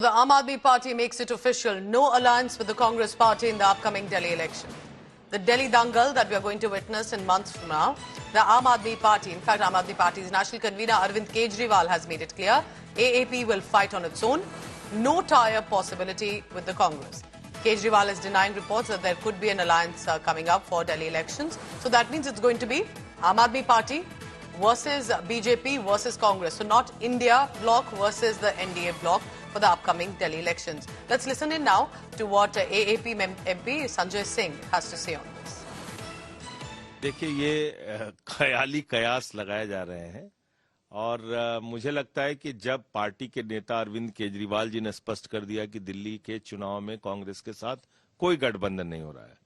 The Aam Aadmi Party makes it official, no alliance with the Congress Party in the upcoming Delhi election. The Delhi dangle that we are going to witness in months from now, the Aam Aadmi Party, in fact Aam Aadmi Party's national convener Arvind Kejriwal has made it clear, AAP will fight on its own, no tie-up possibility with the Congress. Kejriwal is denying reports that there could be an alliance coming up for Delhi elections. So that means it's going to be Aam Aadmi Party versus BJP versus Congress. So not India bloc versus the NDA bloc for the upcoming Delhi elections. Let's listen in now to what AAP MP Sanjay Singh has to say on this. देखिए ये ख्याली कयास लगाए जा रहे हैं और मुझे लगता है कि जब पार्टी के नेता अरविंद केजरीवाल जी ने स्पष्ट कर दिया कि दिल्ली के चुनाव में कांग्रेस के साथ कोई गठबंधन नहीं हो रहा है,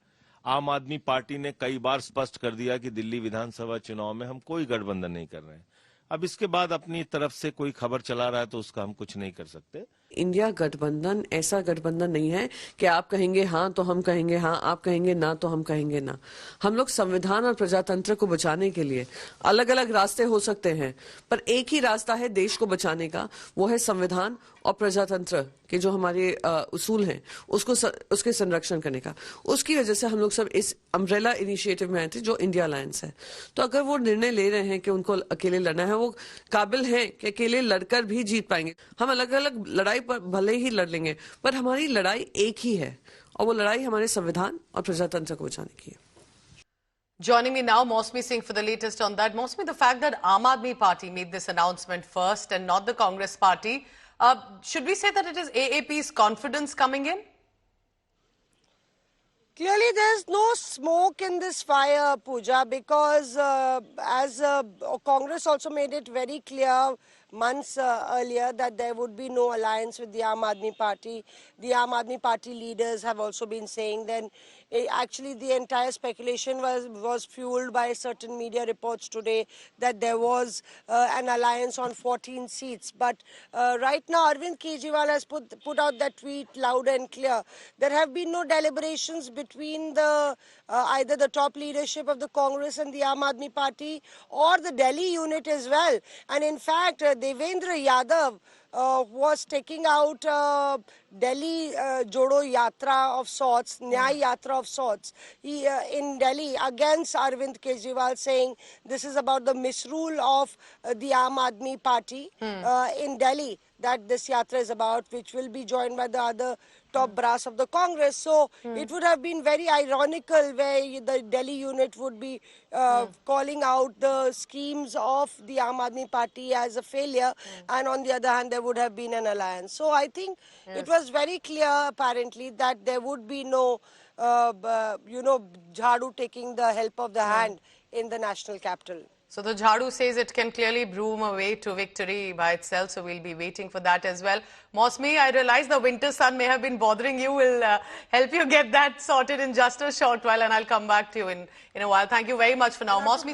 आम आदमी पार्टी ने कई बार स्पष्ट कर दिया कि दिल्ली विधानसभा चुनाव में हम कोई गठबंधन नहीं कर रहे हैं। अब इसके बाद अपनी तरफ से कोई खबर चला रहा है तो उसका हम कुछ नहीं कर सकते। इंडिया गठबंधन ऐसा गठबंधन नहीं है कि आप कहेंगे हाँ तो हम कहेंगे हाँ, आप कहेंगे ना तो हम कहेंगे ना। हम लोग संविधान और प्रजातंत्र को बचाने के लिए अलग अलग रास्ते हो सकते हैं, पर एक ही रास्ता है देश को बचाने का, वो है संविधान और प्रजातंत्र के जो हमारे उसूल हैं उसके संरक्षण करने का। उसकी वजह से हम लोग सब इस अम्ब्रेला इनिशिएटिव में आए थे जो इंडिया अलायंस है। तो अगर वो निर्णय ले रहे हैं कि उनको अकेले लड़ना है, वो काबिल हैं कि अकेले लड़कर भी जीत पाएंगे। हम अलग अलग लड़ाई पर भले ही लड़ लेंगे, पर हमारी लड़ाई एक ही है और वो लड़ाई हमारे संविधान और प्रजातंत्र को बचाने की है। Joining me now, Mausmi Singh for the latest on that. Mausmi, the fact that Aam Aadmi Party made this announcement first and not the Congress Party, should we say that it is AAP's confidence coming in? Clearly, there's no smoke in this fire, Pooja, because as Congress also made it very clear months earlier that there would be no alliance with the Aam Aadmi Party. The Aam Aadmi Party leaders have also been saying then actually the entire speculation was fueled by certain media reports today that there was an alliance on 14 seats. But right now, Arvind Kejriwal has put out that tweet loud and clear. There have been no deliberations between the either the top leadership of the Congress and the Aam Aadmi Party or the Delhi unit as well. And in fact, Devendra Yadav was taking out Delhi Jodo Yatra of sorts, Nyay Yatra of sorts, in Delhi against Arvind Kejriwal, saying this is about the misrule of the Aam Aadmi Party in Delhi, that this yatra is about, which will be joined by the other top brass of the Congress. So it would have been very ironical where the Delhi unit would be calling out the schemes of the Aam Aadmi Party as a failure, and on the other hand there would have been an alliance. So I think it was very clear apparently that there would be no, Jhadu taking the help of the hand in the national capital. So the Jhadu says it can clearly broom a way to victory by itself, so we'll be waiting for that as well. Mausmi, I realize the winter sun may have been bothering you. We'll help you get that sorted in just a short while, and I'll come back to you in a while. Thank you very much for now. Mausmi,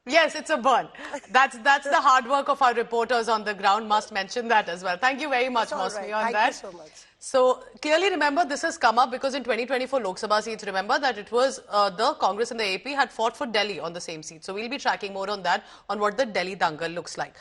yes, it's a burn. That's the hard work of our reporters on the ground. Must mention that as well. Thank you very much, Mausmi, on that. Thank you so much. So clearly remember this has come up because in 2024 Lok Sabha seats, remember that it was the Congress and the AP had fought for Delhi on the same seat. So we'll be tracking more on that, on what the Delhi dangle looks like.